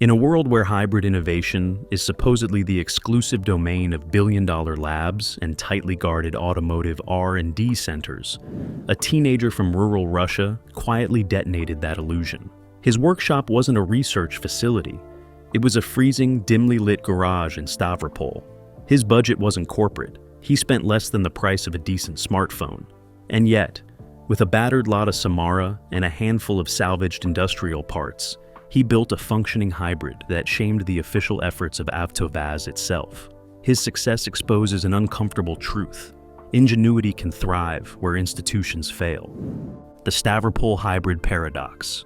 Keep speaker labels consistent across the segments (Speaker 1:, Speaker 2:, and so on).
Speaker 1: In a world where hybrid innovation is supposedly the exclusive domain of billion-dollar labs and tightly guarded automotive R&D centers, a teenager from rural Russia quietly detonated that illusion. His workshop wasn't a research facility. It was a freezing, dimly lit garage in Stavropol. His budget wasn't corporate. He spent less than the price of a decent smartphone. And yet, with a battered Lada Samara and a handful of salvaged industrial parts, he built a functioning hybrid that shamed the official efforts of AvtoVAZ itself. His success exposes an uncomfortable truth. Ingenuity can thrive where institutions fail. The Stavropol hybrid paradox.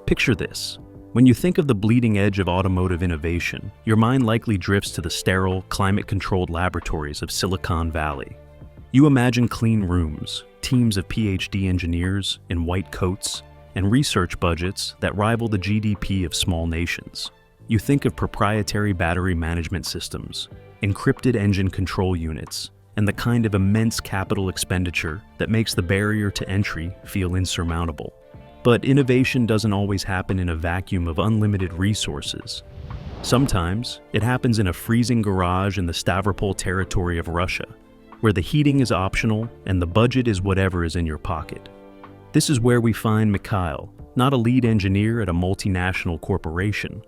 Speaker 1: Picture this. When you think of the bleeding edge of automotive innovation, your mind likely drifts to the sterile, climate-controlled laboratories of Silicon Valley. You imagine clean rooms, teams of PhD engineers in white coats, and research budgets that rival the GDP of small nations. You think of proprietary battery management systems, encrypted engine control units, and the kind of immense capital expenditure that makes the barrier to entry feel insurmountable. But innovation doesn't always happen in a vacuum of unlimited resources. Sometimes it happens in a freezing garage in the Stavropol territory of Russia, where the heating is optional and the budget is whatever is in your pocket. This is where we find Mikhail, not a lead engineer at a multinational corporation,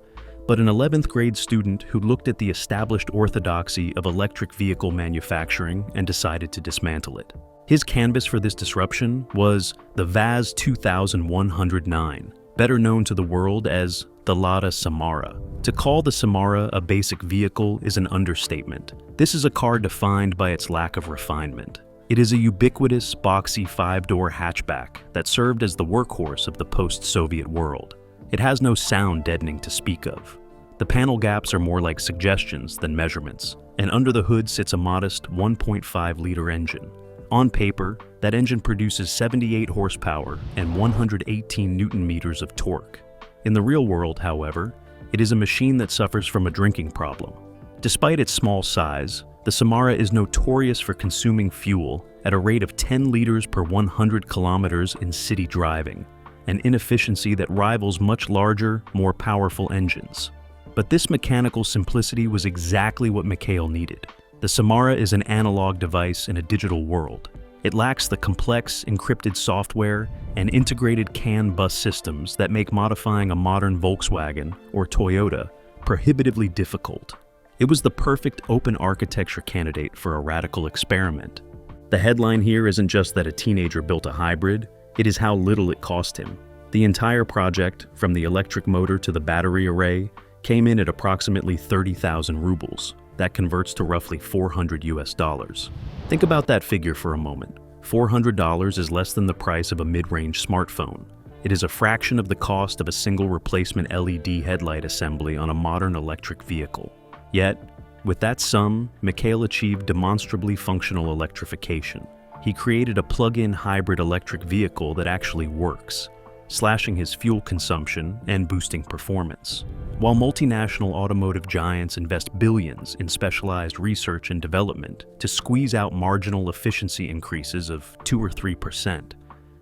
Speaker 1: but an 11th grade student who looked at the established orthodoxy of electric vehicle manufacturing and decided to dismantle it. His canvas for this disruption was the VAZ 2109, better known to the world as the Lada Samara. To call the Samara a basic vehicle is an understatement. This is a car defined by its lack of refinement. It is a ubiquitous, boxy 5-door hatchback that served as the workhorse of the post-Soviet world. It has no sound deadening to speak of. The panel gaps are more like suggestions than measurements, and under the hood sits a modest 1.5-liter engine. On paper, that engine produces 78 horsepower and 118 newton-meters of torque. In the real world, however, it is a machine that suffers from a drinking problem. Despite its small size, the Samara is notorious for consuming fuel at a rate of 10 liters per 100 kilometers in city driving, an inefficiency that rivals much larger, more powerful engines. But this mechanical simplicity was exactly what Mikhail needed. The Samara is an analog device in a digital world. It lacks the complex, encrypted software and integrated CAN bus systems that make modifying a modern Volkswagen or Toyota prohibitively difficult. It was the perfect open architecture candidate for a radical experiment. The headline here isn't just that a teenager built a hybrid, it is how little it cost him. The entire project, from the electric motor to the battery array, came in at approximately 30,000 rubles. That converts to roughly $400 US. Think about that figure for a moment. $400 is less than the price of a mid-range smartphone. It is a fraction of the cost of a single replacement LED headlight assembly on a modern electric vehicle. Yet, with that sum, Mikhail achieved demonstrably functional electrification. He created a plug-in hybrid electric vehicle that actually works, slashing his fuel consumption and boosting performance. While multinational automotive giants invest billions in specialized research and development to squeeze out marginal efficiency increases of 2 or 3%,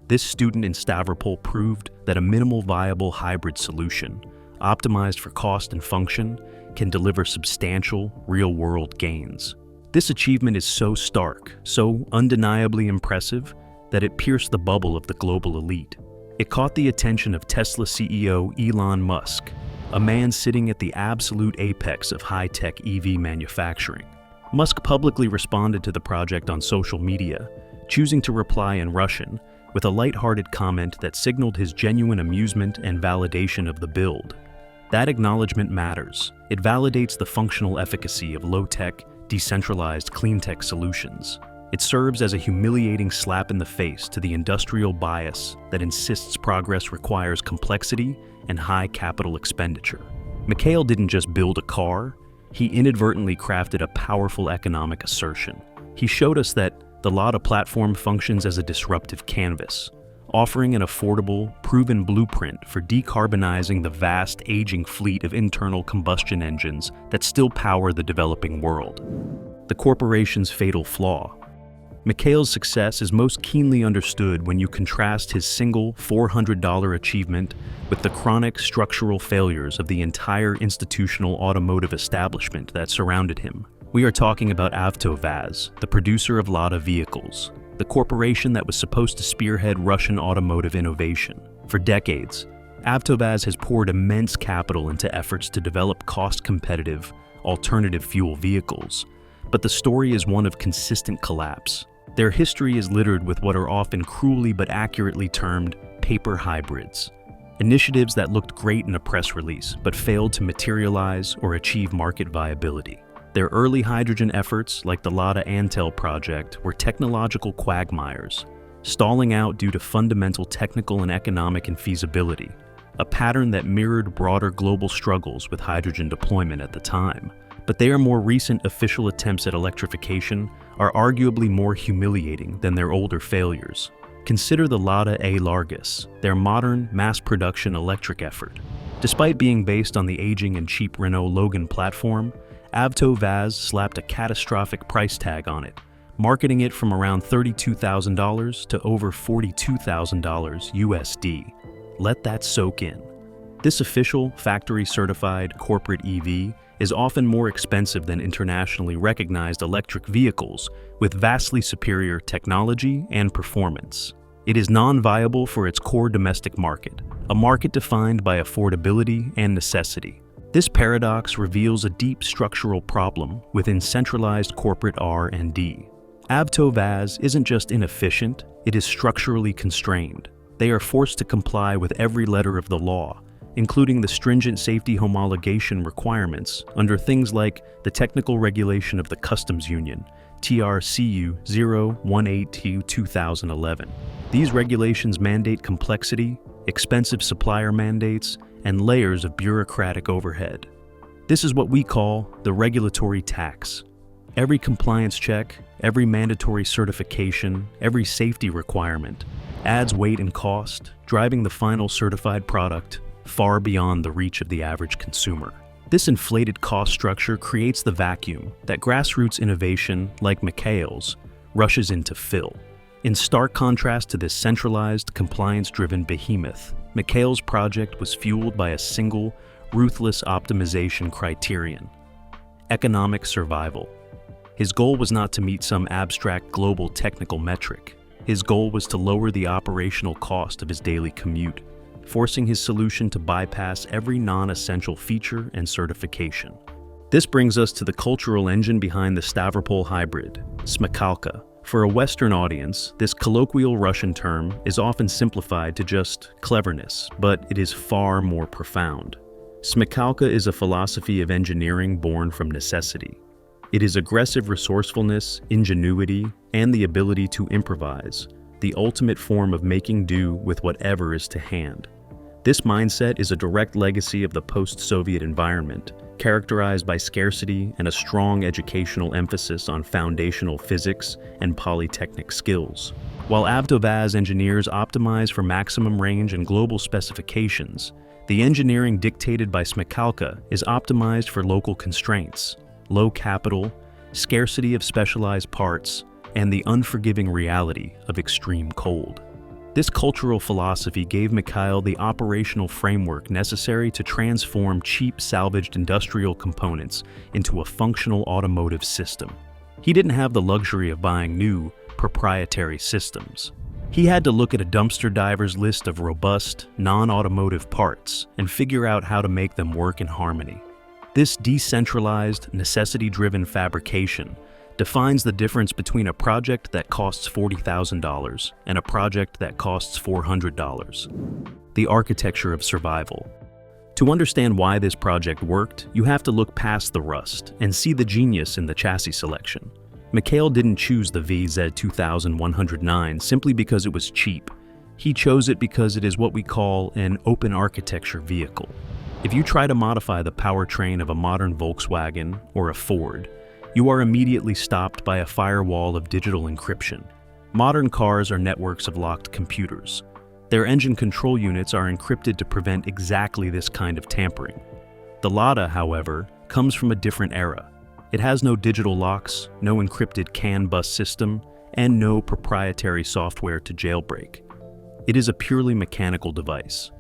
Speaker 1: this student in Stavropol proved that a minimal viable hybrid solution, optimized for cost and function, can deliver substantial, real-world gains. This achievement is so stark, so undeniably impressive, that it pierced the bubble of the global elite. It caught the attention of Tesla CEO Elon Musk, a man sitting at the absolute apex of high-tech EV manufacturing. Musk publicly responded to the project on social media, choosing to reply in Russian with a lighthearted comment that signaled his genuine amusement and validation of the build. That acknowledgement matters. It validates the functional efficacy of low-tech, decentralized clean-tech solutions. It serves as a humiliating slap in the face to the industrial bias that insists progress requires complexity and high capital expenditure. Mikhail didn't just build a car, he inadvertently crafted a powerful economic assertion. He showed us that the Lada platform functions as a disruptive canvas, offering an affordable, proven blueprint for decarbonizing the vast, aging fleet of internal combustion engines that still power the developing world. The corporation's fatal flaw: Mikhail's success is most keenly understood when you contrast his single $400 achievement with the chronic structural failures of the entire institutional automotive establishment that surrounded him. We are talking about AvtoVAZ, the producer of Lada vehicles, the corporation that was supposed to spearhead Russian automotive innovation. For decades, AvtoVAZ has poured immense capital into efforts to develop cost-competitive, alternative fuel vehicles, but the story is one of consistent collapse. Their history is littered with what are often cruelly but accurately termed paper hybrids, initiatives that looked great in a press release but failed to materialize or achieve market viability. Their early hydrogen efforts, like the Lada Antel project, were technological quagmires, stalling out due to fundamental technical and economic infeasibility, a pattern that mirrored broader global struggles with hydrogen deployment at the time. But their more recent official attempts at electrification are arguably more humiliating than their older failures. Consider the Lada A Largus, their modern, mass-production electric effort. Despite being based on the aging and cheap Renault Logan platform, AvtoVAZ slapped a catastrophic price tag on it, marketing it from around $32,000 to over $42,000 USD. Let that soak in. This official, factory-certified corporate EV is often more expensive than internationally recognized electric vehicles with vastly superior technology and performance. It is non-viable for its core domestic market, a market defined by affordability and necessity. This paradox reveals a deep structural problem within centralized corporate R&D. AvtoVAZ isn't just inefficient, it is structurally constrained. They are forced to comply with every letter of the law, including the stringent safety homologation requirements under things like the Technical Regulation of the Customs Union, TRCU 018-2011. These regulations mandate complexity, expensive supplier mandates, and layers of bureaucratic overhead. This is what we call the regulatory tax. Every compliance check, every mandatory certification, every safety requirement adds weight and cost, driving the final certified product far beyond the reach of the average consumer. This inflated cost structure creates the vacuum that grassroots innovation, like Mikhail's, rushes in to fill. In stark contrast to this centralized, compliance-driven behemoth, Mikhail's project was fueled by a single, ruthless optimization criterion: economic survival. His goal was not to meet some abstract global technical metric. His goal was to lower the operational cost of his daily commute, forcing his solution to bypass every non-essential feature and certification. This brings us to the cultural engine behind the Stavropol hybrid, smekhalka. For a Western audience, this colloquial Russian term is often simplified to just cleverness, but it is far more profound. Smekhalka is a philosophy of engineering born from necessity. It is aggressive resourcefulness, ingenuity, and the ability to improvise, the ultimate form of making do with whatever is to hand. This mindset is a direct legacy of the post-Soviet environment, characterized by scarcity and a strong educational emphasis on foundational physics and polytechnic skills. While AvtoVAZ engineers optimize for maximum range and global specifications, the engineering dictated by smekhalka is optimized for local constraints, low capital, scarcity of specialized parts, and the unforgiving reality of extreme cold. This cultural philosophy gave Mikhail the operational framework necessary to transform cheap salvaged industrial components into a functional automotive system. He didn't have the luxury of buying new, proprietary systems. He had to look at a dumpster diver's list of robust, non-automotive parts and figure out how to make them work in harmony. This decentralized, necessity-driven fabrication defines the difference between a project that costs $40,000 and a project that costs $400. The architecture of survival. To understand why this project worked, you have to look past the rust and see the genius in the chassis selection. Mikhail didn't choose the VZ2109 simply because it was cheap. He chose it because it is what we call an open architecture vehicle. If you try to modify the powertrain of a modern Volkswagen or a Ford, you are immediately stopped by a firewall of digital encryption. Modern cars are networks of locked computers. Their engine control units are encrypted to prevent exactly this kind of tampering. The Lada, however, comes from a different era. It has no digital locks, no encrypted CAN bus system, and no proprietary software to jailbreak. It is a purely mechanical device.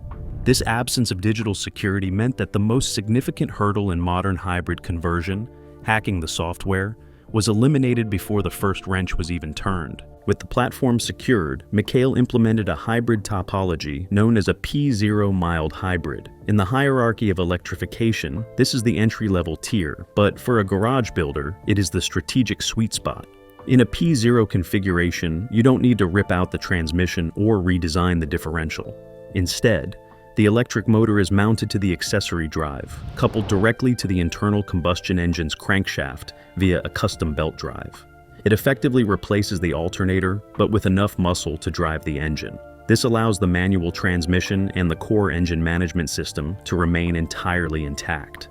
Speaker 1: This absence of digital security meant that the most significant hurdle in modern hybrid conversion, hacking the software, was eliminated before the first wrench was even turned. With the platform secured, Mikhail implemented a hybrid topology known as a P0 mild hybrid. In the hierarchy of electrification, this is the entry-level tier, but for a garage builder, it is the strategic sweet spot. In a P0 configuration, you don't need to rip out the transmission or redesign the differential. Instead, the electric motor is mounted to the accessory drive, coupled directly to the internal combustion engine's crankshaft via a custom belt drive. It effectively replaces the alternator, but with enough muscle to drive the engine. This allows the manual transmission and the core engine management system to remain entirely intact.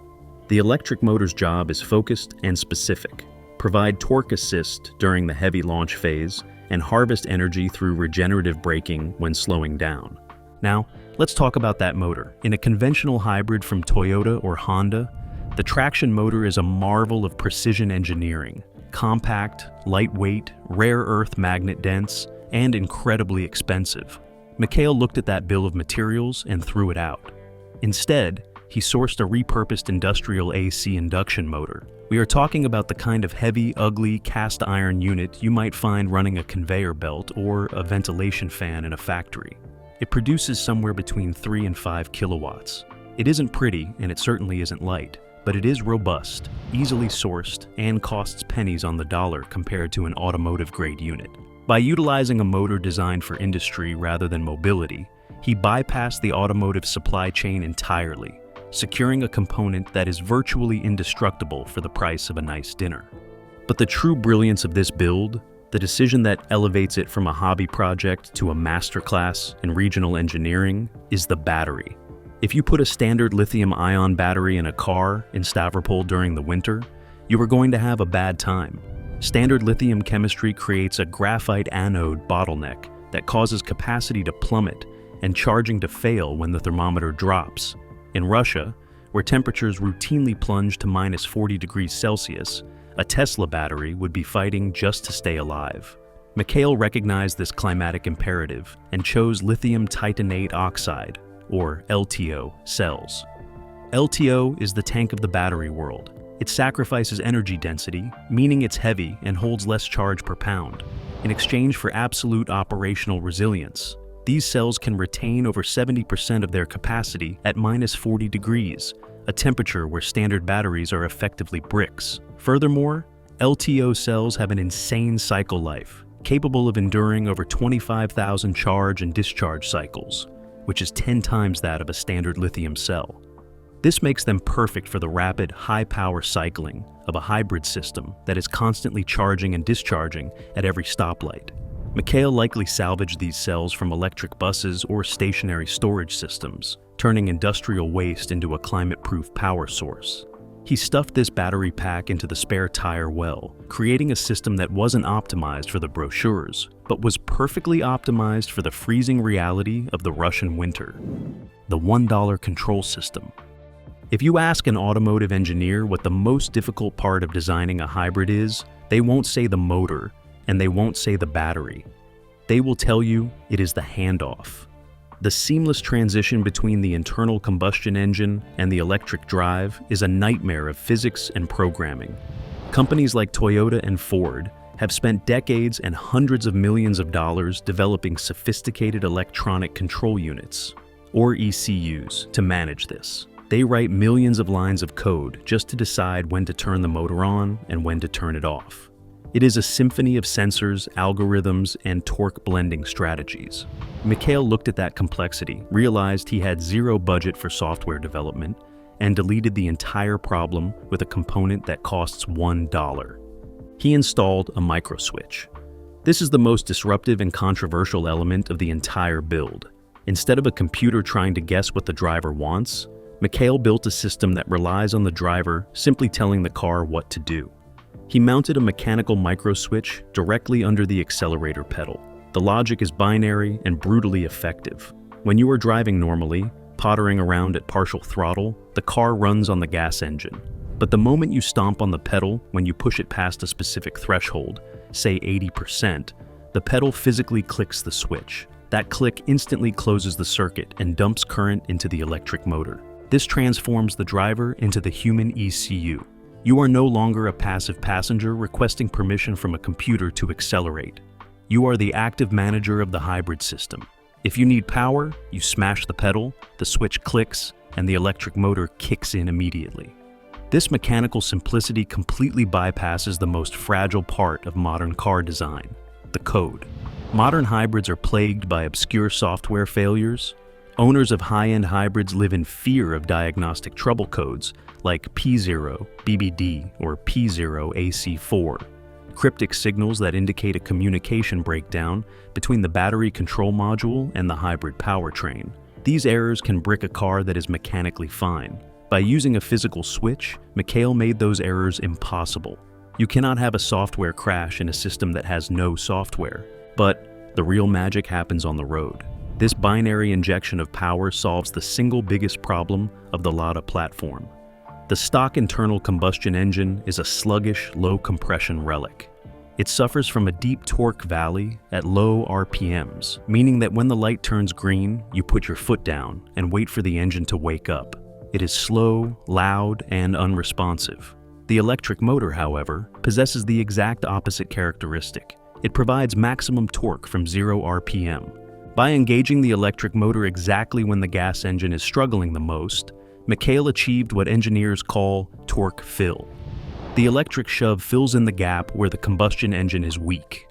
Speaker 1: The electric motor's job is focused and specific. Provide torque assist during the heavy launch phase and harvest energy through regenerative braking when slowing down. Now, let's talk about that motor. In a conventional hybrid from Toyota or Honda, the traction motor is a marvel of precision engineering. Compact, lightweight, rare earth magnet dense, and incredibly expensive. Mikhail looked at that bill of materials and threw it out. Instead, he sourced a repurposed industrial AC induction motor. We are talking about the kind of heavy, ugly, cast iron unit you might find running a conveyor belt or a ventilation fan in a factory. It produces somewhere between 3 and 5 kilowatts. It isn't pretty, and it certainly isn't light, but it is robust, easily sourced, and costs pennies on the dollar compared to an automotive-grade unit. By utilizing a motor designed for industry rather than mobility, he bypassed the automotive supply chain entirely, securing a component that is virtually indestructible for the price of a nice dinner. But the true brilliance of this build, the decision that elevates it from a hobby project to a masterclass in regional engineering, is the battery. If you put a standard lithium-ion battery in a car in Stavropol during the winter, you are going to have a bad time. Standard lithium chemistry creates a graphite anode bottleneck that causes capacity to plummet and charging to fail when the thermometer drops. In Russia, where temperatures routinely plunge to minus 40 degrees Celsius, a Tesla battery would be fighting just to stay alive. Mikhail recognized this climatic imperative and chose lithium titanate oxide, or LTO, cells. LTO is the tank of the battery world. It sacrifices energy density, meaning it's heavy and holds less charge per pound, in exchange for absolute operational resilience. These cells can retain over 70% of their capacity at minus 40 degrees, a temperature where standard batteries are effectively bricks. Furthermore, LTO cells have an insane cycle life, capable of enduring over 25,000 charge and discharge cycles, which is 10 times that of a standard lithium cell. This makes them perfect for the rapid, high-power cycling of a hybrid system that is constantly charging and discharging at every stoplight. Mikhail likely salvaged these cells from electric buses or stationary storage systems, turning industrial waste into a climate-proof power source. He stuffed this battery pack into the spare tire well, creating a system that wasn't optimized for the brochures, but was perfectly optimized for the freezing reality of the Russian winter. The $1 control system. If you ask an automotive engineer what the most difficult part of designing a hybrid is, they won't say the motor, and they won't say the battery. They will tell you it is the handoff. The seamless transition between the internal combustion engine and the electric drive is a nightmare of physics and programming. Companies like Toyota and Ford have spent decades and hundreds of millions of dollars developing sophisticated electronic control units, or ECUs, to manage this. They write millions of lines of code just to decide when to turn the motor on and when to turn it off. It is a symphony of sensors, algorithms, and torque blending strategies. Mikhail looked at that complexity, realized he had zero budget for software development, and deleted the entire problem with a component that costs $1. He installed a microswitch. This is the most disruptive and controversial element of the entire build. Instead of a computer trying to guess what the driver wants, Mikhail built a system that relies on the driver simply telling the car what to do. He mounted a mechanical microswitch directly under the accelerator pedal. The logic is binary and brutally effective. When you are driving normally, pottering around at partial throttle, the car runs on the gas engine. But the moment you stomp on the pedal, when you push it past a specific threshold, say 80%, the pedal physically clicks the switch. That click instantly closes the circuit and dumps current into the electric motor. This transforms the driver into the human ECU. You are no longer a passive passenger requesting permission from a computer to accelerate. You are the active manager of the hybrid system. If you need power, you smash the pedal, the switch clicks, and the electric motor kicks in immediately. This mechanical simplicity completely bypasses the most fragile part of modern car design, the code. Modern hybrids are plagued by obscure software failures. Owners of high-end hybrids live in fear of diagnostic trouble codes like P0 BBD or P0 AC4, cryptic signals that indicate a communication breakdown between the battery control module and the hybrid powertrain. These errors can brick a car that is mechanically fine. By using a physical switch, Mikhail made those errors impossible. You cannot have a software crash in a system that has no software. But the real magic happens on the road. This binary injection of power solves the single biggest problem of the Lada platform. The stock internal combustion engine is a sluggish, low-compression relic. It suffers from a deep torque valley at low RPMs, meaning that when the light turns green, you put your foot down and wait for the engine to wake up. It is slow, loud, and unresponsive. The electric motor, however, possesses the exact opposite characteristic. It provides maximum torque from 0 RPM. By engaging the electric motor exactly when the gas engine is struggling the most, Mikhail achieved what engineers call torque fill. The electric shove fills in the gap where the combustion engine is weak.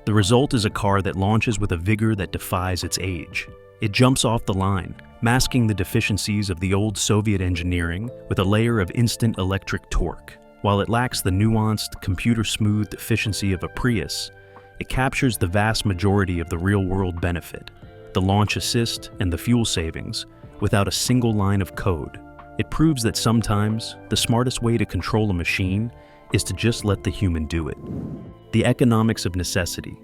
Speaker 1: The result is a car that launches with a vigor that defies its age. It jumps off the line, masking the deficiencies of the old Soviet engineering with a layer of instant electric torque. While it lacks the nuanced, computer-smoothed efficiency of a Prius, it captures the vast majority of the real-world benefit, the launch assist and the fuel savings, without a single line of code. It proves that sometimes the smartest way to control a machine is to just let the human do it. The economics of necessity.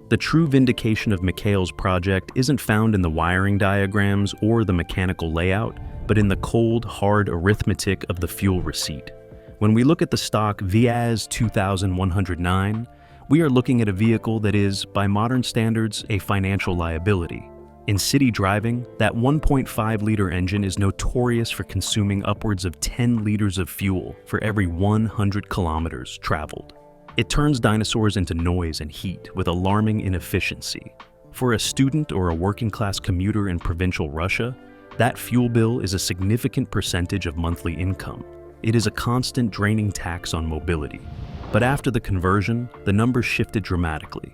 Speaker 1: The true vindication of Mikhail's project isn't found in the wiring diagrams or the mechanical layout, but in the cold, hard arithmetic of the fuel receipt. When we look at the stock AvtoVAZ 2109, we are looking at a vehicle that is, by modern standards, a financial liability. In city driving, that 1.5-liter engine is notorious for consuming upwards of 10 liters of fuel for every 100 kilometers traveled. It turns dinosaurs into noise and heat with alarming inefficiency. For a student or a working-class commuter in provincial Russia, that fuel bill is a significant percentage of monthly income. It is a constant draining tax on mobility. But after the conversion, the numbers shifted dramatically.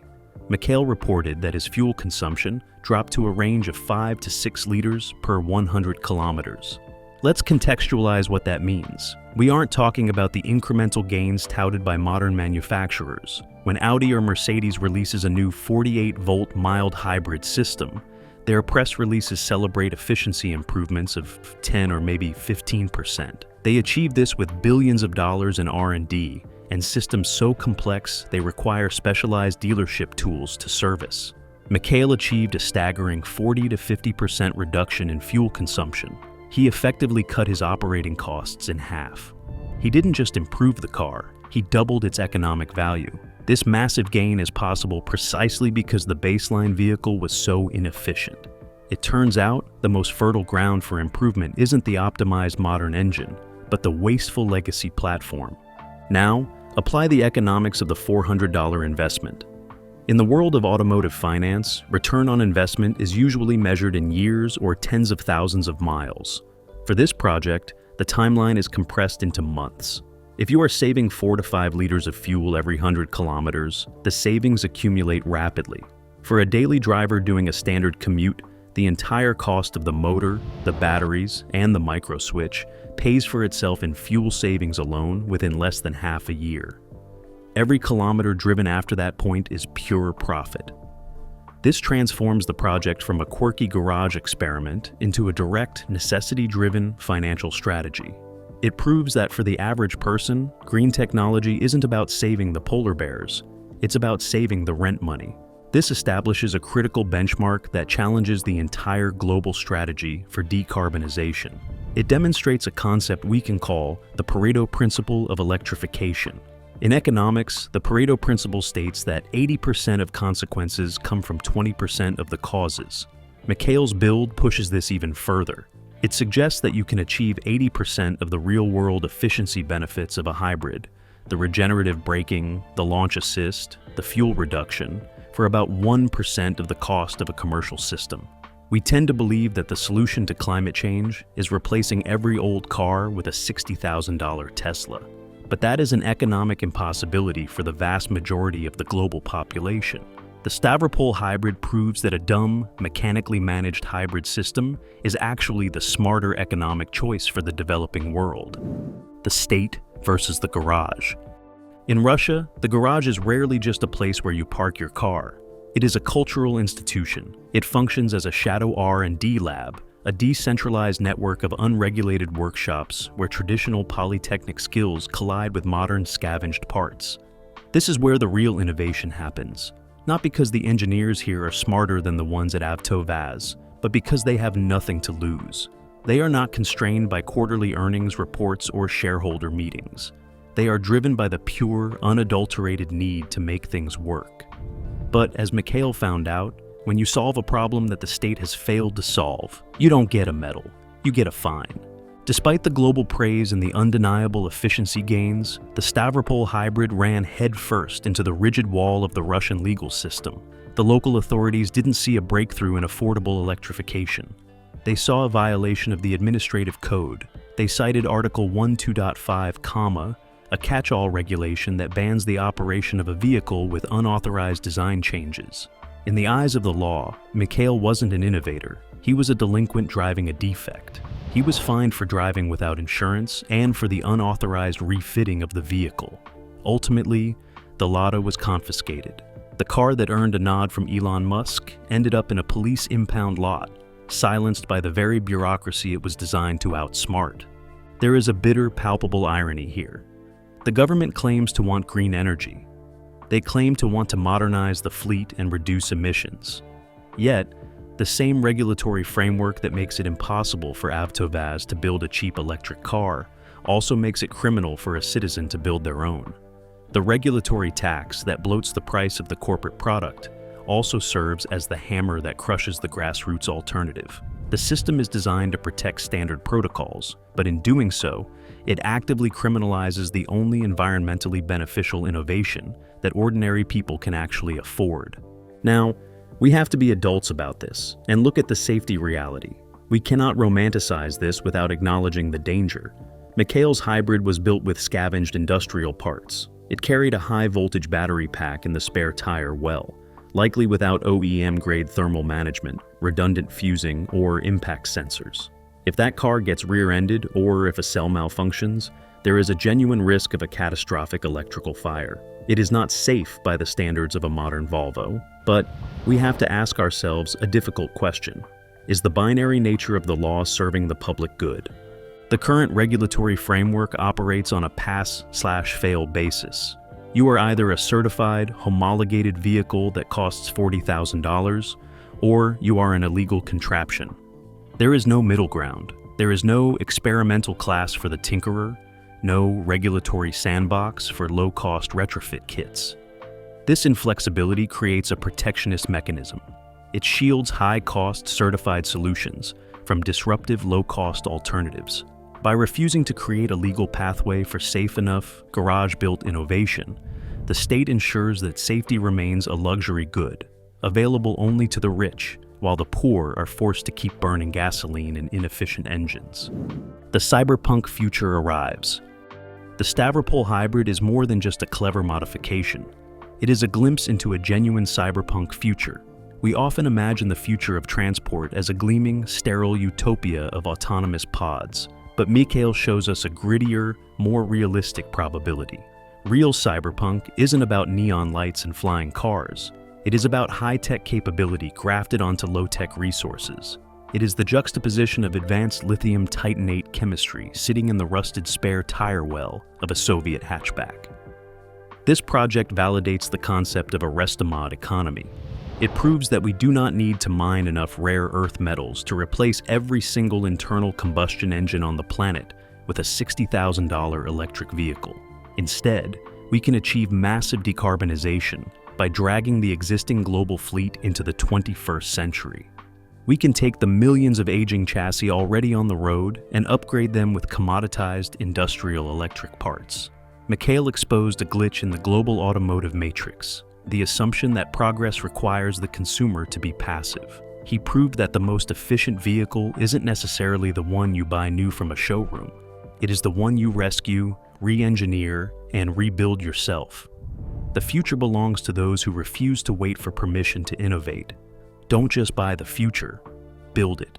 Speaker 1: Mikhail reported that his fuel consumption dropped to a range of 5 to 6 liters per 100 kilometers. Let's contextualize what that means. We aren't talking about the incremental gains touted by modern manufacturers. When Audi or Mercedes releases a new 48-volt mild hybrid system, their press releases celebrate efficiency improvements of 10 or maybe 15%. They achieve this with billions of dollars in R&D and systems so complex they require specialized dealership tools to service. Mikhail achieved a staggering 40 to 50% reduction in fuel consumption. He effectively cut his operating costs in half. He didn't just improve the car, he doubled its economic value. This massive gain is possible precisely because the baseline vehicle was so inefficient. It turns out the most fertile ground for improvement isn't the optimized modern engine, but the wasteful legacy platform. Now, apply the economics of the $400 investment. In the world of automotive finance, return on investment is usually measured in years or tens of thousands of miles. For this project, the timeline is compressed into months. If you are saving 4 to 5 liters of fuel every 100 kilometers, the savings accumulate rapidly. For a daily driver doing a standard commute, the entire cost of the motor, the batteries, and the micro switch pays for itself in fuel savings alone within less than half a year. Every kilometer driven after that point is pure profit. This transforms the project from a quirky garage experiment into a direct, necessity-driven financial strategy. It proves that for the average person, green technology isn't about saving the polar bears, it's about saving the rent money. This establishes a critical benchmark that challenges the entire global strategy for decarbonization. It demonstrates a concept we can call the Pareto principle of electrification. In economics, the Pareto principle states that 80% of consequences come from 20% of the causes. Mikhail's build pushes this even further. It suggests that you can achieve 80% of the real-world efficiency benefits of a hybrid, the regenerative braking, the launch assist, the fuel reduction, for about 1% of the cost of a commercial system. We tend to believe that the solution to climate change is replacing every old car with a $60,000 Tesla. But that is an economic impossibility for the vast majority of the global population. The Stavropol hybrid proves that a dumb, mechanically managed hybrid system is actually the smarter economic choice for the developing world. The state versus the garage. In Russia, the garage is rarely just a place where you park your car. It is a cultural institution. It functions as a shadow R&D lab, a decentralized network of unregulated workshops where traditional polytechnic skills collide with modern scavenged parts. This is where the real innovation happens, not because the engineers here are smarter than the ones at AvtoVAZ, but because they have nothing to lose. They are not constrained by quarterly earnings reports or shareholder meetings. They are driven by the pure, unadulterated need to make things work. But as Mikhail found out, when you solve a problem that the state has failed to solve, you don't get a medal, you get a fine. Despite the global praise and the undeniable efficiency gains, the Stavropol hybrid ran headfirst into the rigid wall of the Russian legal system. The local authorities didn't see a breakthrough in affordable electrification. They saw a violation of the administrative code. They cited Article 12.5, a catch-all regulation that bans the operation of a vehicle with unauthorized design changes. In the eyes of the law, Mikhail wasn't an innovator. He was a delinquent driving a defect. He was fined for driving without insurance and for the unauthorized refitting of the vehicle. Ultimately, the Lada was confiscated. The car that earned a nod from Elon Musk ended up in a police impound lot, silenced by the very bureaucracy it was designed to outsmart. There is a bitter, palpable irony here. The government claims to want green energy. They claim to want to modernize the fleet and reduce emissions. Yet, the same regulatory framework that makes it impossible for AvtoVAZ to build a cheap electric car also makes it criminal for a citizen to build their own. The regulatory tax that bloats the price of the corporate product also serves as the hammer that crushes the grassroots alternative. The system is designed to protect standard protocols, but in doing so, it actively criminalizes the only environmentally beneficial innovation that ordinary people can actually afford. Now, we have to be adults about this and look at the safety reality. We cannot romanticize this without acknowledging the danger. Mikhail's hybrid was built with scavenged industrial parts. It carried a high-voltage battery pack in the spare tire well, likely without OEM-grade thermal management, redundant fusing, or impact sensors. If that car gets rear-ended or if a cell malfunctions, there is a genuine risk of a catastrophic electrical fire. It is not safe by the standards of a modern Volvo, but we have to ask ourselves a difficult question. Is the binary nature of the law serving the public good? The current regulatory framework operates on a pass/fail basis. You are either a certified, homologated vehicle that costs $40,000, or you are an illegal contraption. There is no middle ground. There is no experimental class for the tinkerer, no regulatory sandbox for low-cost retrofit kits. This inflexibility creates a protectionist mechanism. It shields high-cost certified solutions from disruptive low-cost alternatives. By refusing to create a legal pathway for safe enough, garage-built innovation, the state ensures that safety remains a luxury good, available only to the rich, while the poor are forced to keep burning gasoline in inefficient engines. The cyberpunk future arrives. The Stavropol hybrid is more than just a clever modification. It is a glimpse into a genuine cyberpunk future. We often imagine the future of transport as a gleaming, sterile utopia of autonomous pods, but Mikhail shows us a grittier, more realistic probability. Real cyberpunk isn't about neon lights and flying cars. It is about high-tech capability grafted onto low-tech resources. It is the juxtaposition of advanced lithium titanate chemistry sitting in the rusted spare tire well of a Soviet hatchback. This project validates the concept of a restamod economy. It proves that we do not need to mine enough rare earth metals to replace every single internal combustion engine on the planet with a $60,000 electric vehicle. Instead, We can achieve massive decarbonization by dragging the existing global fleet into the 21st century. We can take the millions of aging chassis already on the road and upgrade them with commoditized industrial electric parts. Mikhail exposed a glitch in the global automotive matrix, the assumption that progress requires the consumer to be passive. He proved that the most efficient vehicle isn't necessarily the one you buy new from a showroom. It is the one you rescue, re-engineer, and rebuild yourself. The future belongs to those who refuse to wait for permission to innovate. Don't just buy the future, build it.